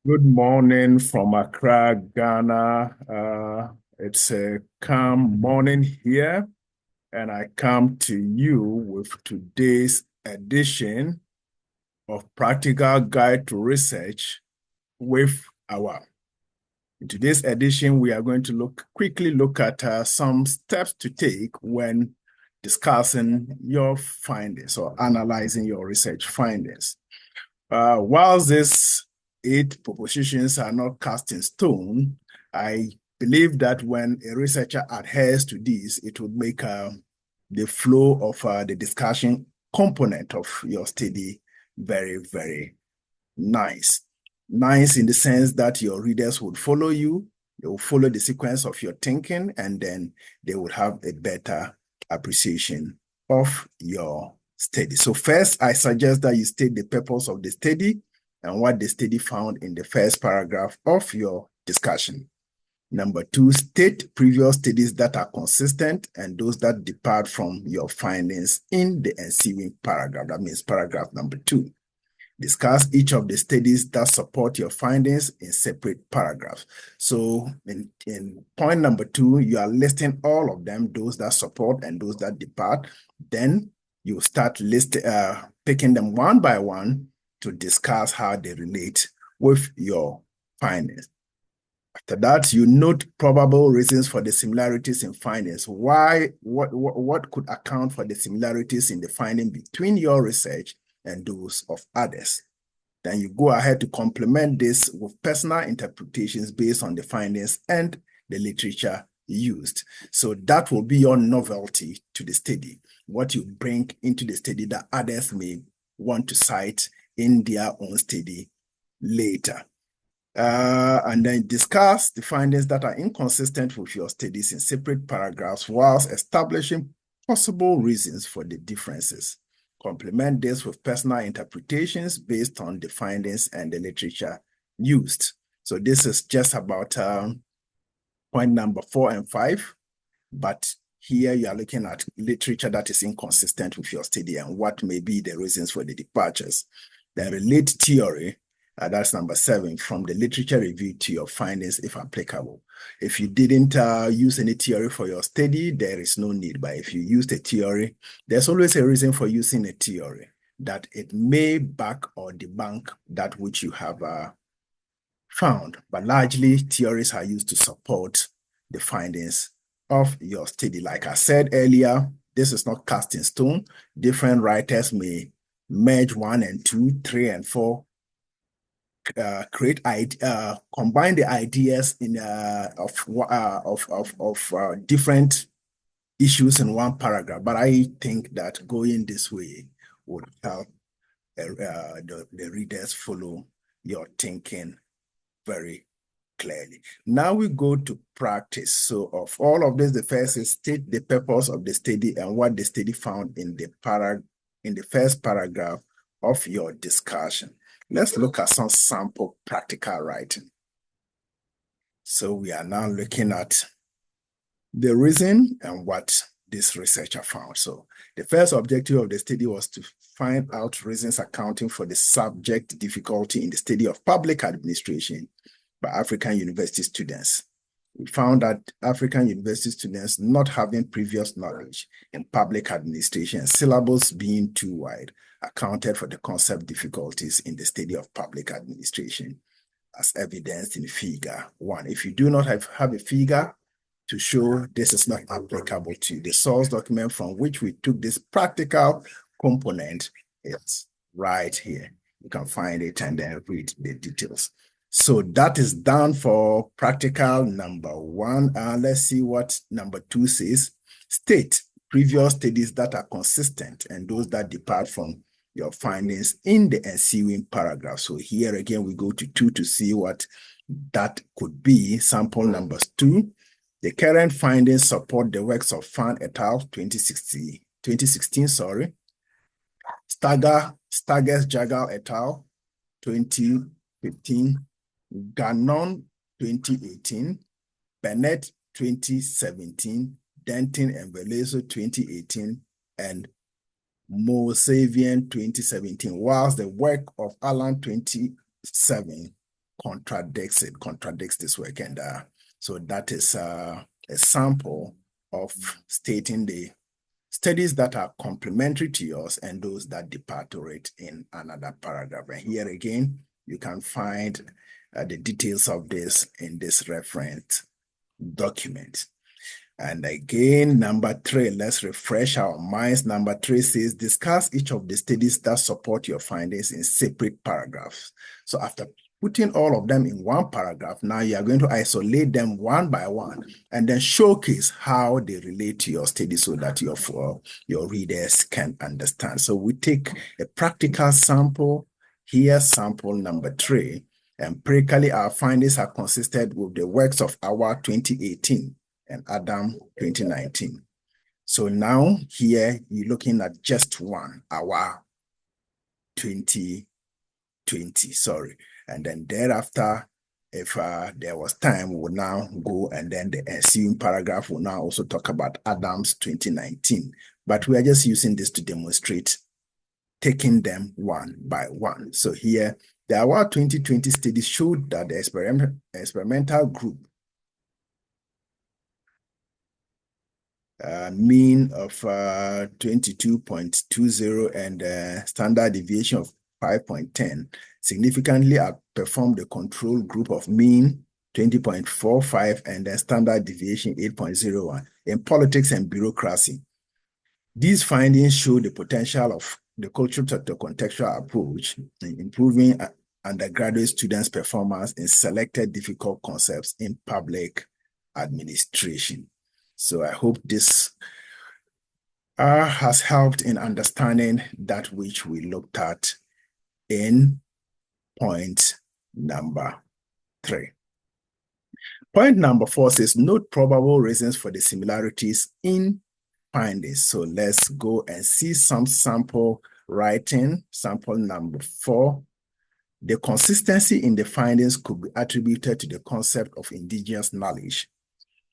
Good morning from Accra, Ghana. It's a calm morning here, and I come to you with today's edition of Practical Guide to Research with Awaah. In today's edition, we are going to quickly look at some steps to take when discussing your findings or analyzing your research findings. Whilst these 8 propositions are not cast in stone, I believe that when a researcher adheres to these, it would make the flow of the discussion component of your study very, very nice. Nice in the sense that your readers would follow you, they will follow the sequence of your thinking, and then they would have a better appreciation of your study. So first, I suggest that you state the purpose of the study and what the study found in the first paragraph of your discussion. Number 2, state previous studies that are consistent and those that depart from your findings in the ensuing paragraph. That means paragraph number 2. Discuss each of the studies that support your findings in separate paragraphs. So in point number 2, you are listing all of them, those that support and those that depart. Then you start picking them one by one to discuss how they relate with your findings. After that, you note probable reasons for the similarities in findings. What could account for the similarities in the finding between your research and those of others? Then you go ahead to complement this with personal interpretations based on the findings and the literature used. So that will be your novelty to the study, what you bring into the study that others may want to cite in their own study later. And then discuss the findings that are inconsistent with your studies in separate paragraphs whilst establishing possible reasons for the differences. Complement this with personal interpretations based on the findings and the literature used. So this is just about point number 4 and 5, but here you are looking at literature that is inconsistent with your study and what may be the reasons for the departures. Then relate theory, that's number 7, from the literature review to your findings if applicable. If you didn't use any theory for your study, there is no need. But if you used a theory, there's always a reason for using a theory, that it may back or debunk that which you have found. But largely, theories are used to support the findings of your study. Like I said earlier, this is not cast in stone. Different writers may merge 1 and 2, 3 and 4, combine the ideas in of different issues in one paragraph. But I think that going this way would help the readers follow your thinking very clearly. Now we go to practice. So of all of this, the first is state the purpose of the study and what the study found in the first paragraph of your discussion. Let's look at some sample practical writing. So we are now looking at the reason and what this researcher found. So the first objective of the study was to find out reasons accounting for the subject difficulty in the study of public administration by African university students. We found that African university students not having previous knowledge in public administration, syllabus being too wide, accounted for the concept difficulties in the study of public administration, as evidenced in figure 1. If you do not have a figure to show this is not applicable to the source document from which we took this practical component, it's right here. You can find it and then read the details. So that is done for practical number 1. Let's see what number 2 says. State previous studies that are consistent and those that depart from your findings in the ensuing paragraph. So here again, we go to 2 to see what that could be. Sample numbers 2. The current findings support the works of Fan et al. 2016, Staggers Jagal et al. 2015, Gannon 2018, Bennett 2017, Denton and Veloso 2018, and Mosavian 2017, whilst the work of Allen 27 contradicts this work. And so that is a sample of stating the studies that are complementary to yours and those that depart to it in another paragraph. And here again, you can find the details of this in this reference document. And again, number 3, let's refresh our minds. Number 3 says, discuss each of the studies that support your findings in separate paragraphs. So after putting all of them in one paragraph, now you are going to isolate them one by one and then showcase how they relate to your study so that your readers can understand. So we take a practical sample here, sample number 3, and practically our findings are consistent with the works of Awaah 2018 and Adam 2019. So now here you're looking at just one, Awaah 2020, sorry. And then thereafter, if there was time, we'll now go and then the ensuing paragraph will now also talk about Adam's 2019. But we are just using this to demonstrate taking them one by one. So here, the Awaah 2020 study showed that the experimental group mean of 22.20 and standard deviation of 5.10 significantly outperformed the control group of mean 20.45 and then standard deviation 8.01 in politics and bureaucracy. These findings show the potential of the cultural to contextual approach in improving undergraduate students' performance in selected difficult concepts in public administration. So I hope this has helped in understanding that which we looked at in point number 3. Point number 4 says, note probable reasons for the similarities in findings. So let's go and see some sample writing. Sample number 4. The consistency in the findings could be attributed to the concept of indigenous knowledge.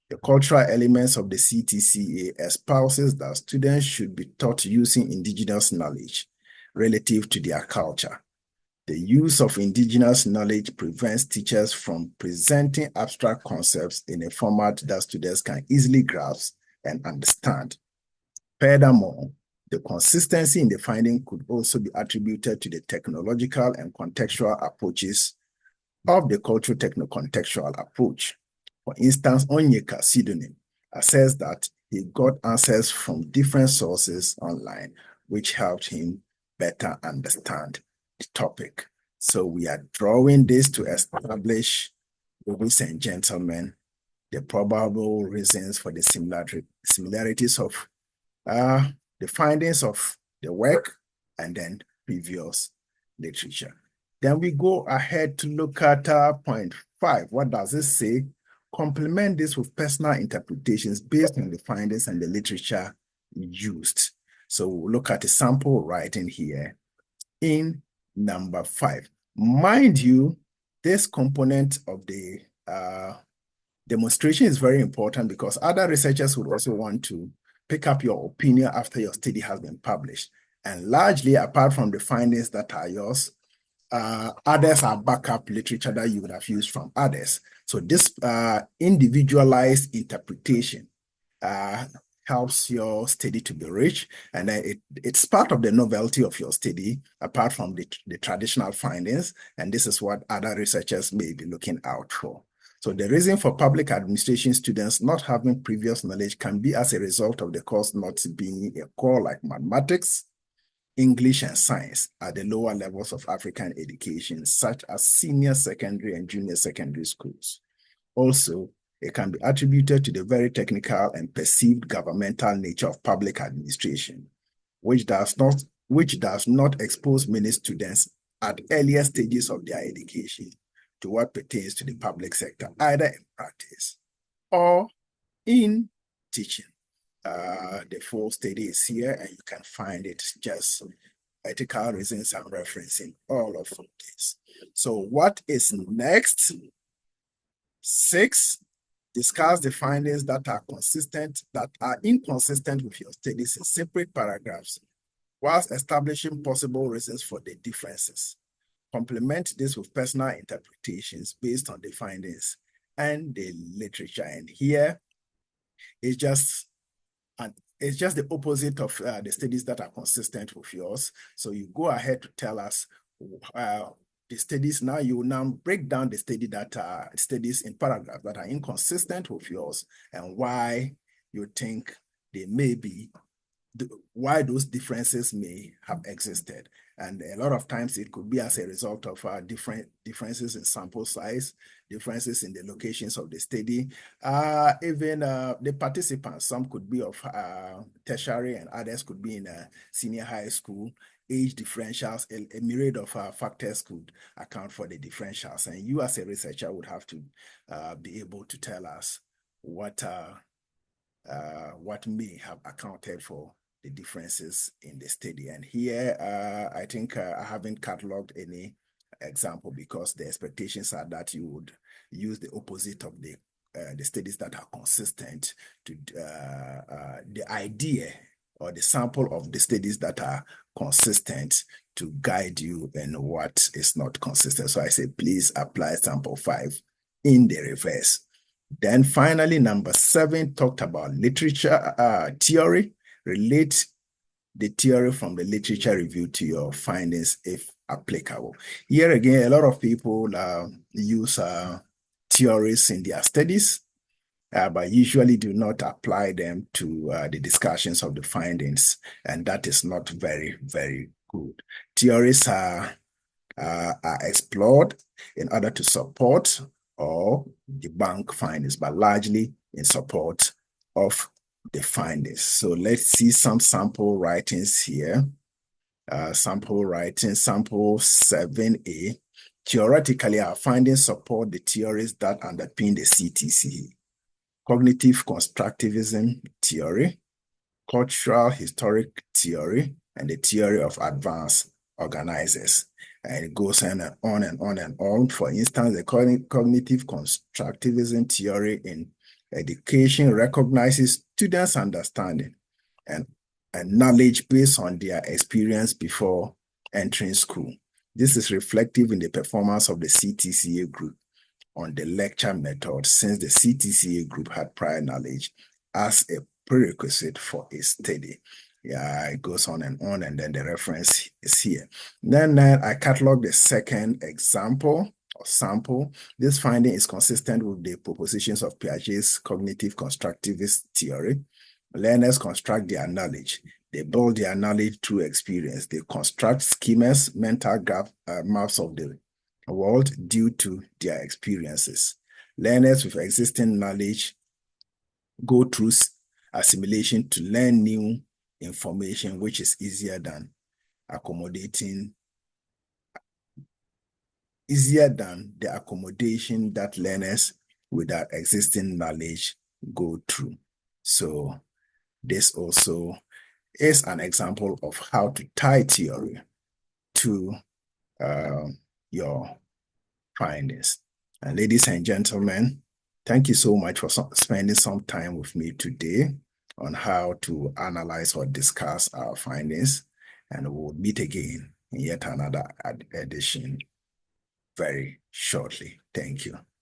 The cultural elements of the CTCA espouses that students should be taught using indigenous knowledge relative to their culture. The use of indigenous knowledge prevents teachers from presenting abstract concepts in a format that students can easily grasp and understand. Furthermore, the consistency in the finding could also be attributed to the technological and contextual approaches of the cultural techno-contextual approach. For instance, Onyeka Sidonim assessed that he got answers from different sources online, which helped him better understand the topic. So we are drawing this to establish, ladies and gentlemen, the probable reasons for the similarities of the findings of the work and then previous literature. Then we go ahead to look at point 5. What does it say? Complement this with personal interpretations based on the findings and the literature used. So we'll look at a sample writing here in number 5. Mind you, this component of the demonstration is very important because other researchers would also want to pick up your opinion after your study has been published. And largely, apart from the findings that are yours, others are backup literature that you would have used from others. So this individualized interpretation helps your study to be rich, and it's part of the novelty of your study, apart from the traditional findings, and this is what other researchers may be looking out for. So the reason for public administration students not having previous knowledge can be as a result of the course not being a core like mathematics, English, and science at the lower levels of African education, such as senior secondary and junior secondary schools. Also, it can be attributed to the very technical and perceived governmental nature of public administration, which does not expose many students at earlier stages of their education to what pertains to the public sector, either in practice or in teaching. The full study is here, and you can find it just ethical reasons and referencing all of this. So what is next? 6, discuss the findings that are inconsistent with your studies in separate paragraphs, whilst establishing possible reasons for the differences. complement this with personal interpretations based on the findings and the literature. And here it's just the opposite of the studies that are consistent with yours. So you go ahead to tell us the studies. Now you now break down the studies in paragraphs that are inconsistent with yours and why you think they may be, why those differences may have existed. And a lot of times it could be as a result of differences in sample size, differences in the locations of the study, even the participants. Some could be of tertiary and others could be in senior high school. Age differentials, a myriad of factors could account for the differentials. And you as a researcher would have to be able to tell us what may have accounted for the differences in the study. And here, I think I haven't cataloged any example because the expectations are that you would use the opposite of the studies that are consistent to the idea or the sample of the studies that are consistent to guide you in what is not consistent. So I say, please apply sample 5 in the reverse. Then finally, number 7 talked about literature theory. Relate the theory from the literature review to your findings if applicable. Here again, a lot of people use theories in their studies, but usually do not apply them to the discussions of the findings, and that is not very, very good. Theories are explored in order to support or debunk findings, but largely in support of the findings. So let's see some sample writings here. Sample writing, sample 7A. Theoretically, our findings support the theories that underpin the CTC. Cognitive constructivism theory, cultural historic theory, and the theory of advanced organizers. And it goes on and on and on and on. For instance, the cognitive constructivism theory in education recognizes students' understanding and knowledge based on their experience before entering school. This is reflective in the performance of the CTCA group on the lecture method, since the CTCA group had prior knowledge as a prerequisite for a study. Yeah, it goes on, and then the reference is here. Then I catalog the second example or sample. This finding is consistent with the propositions of Piaget's cognitive constructivist theory. Learners construct their knowledge. They build their knowledge through experience. They construct schemas, mental maps of the world due to their experiences. Learners with existing knowledge go through assimilation to learn new information, which is easier than the accommodation that learners without existing knowledge go through. So this also is an example of how to tie theory to your findings. And ladies and gentlemen, thank you so much for spending some time with me today on how to analyze or discuss our findings. And we'll meet again in yet another edition very shortly. Thank you.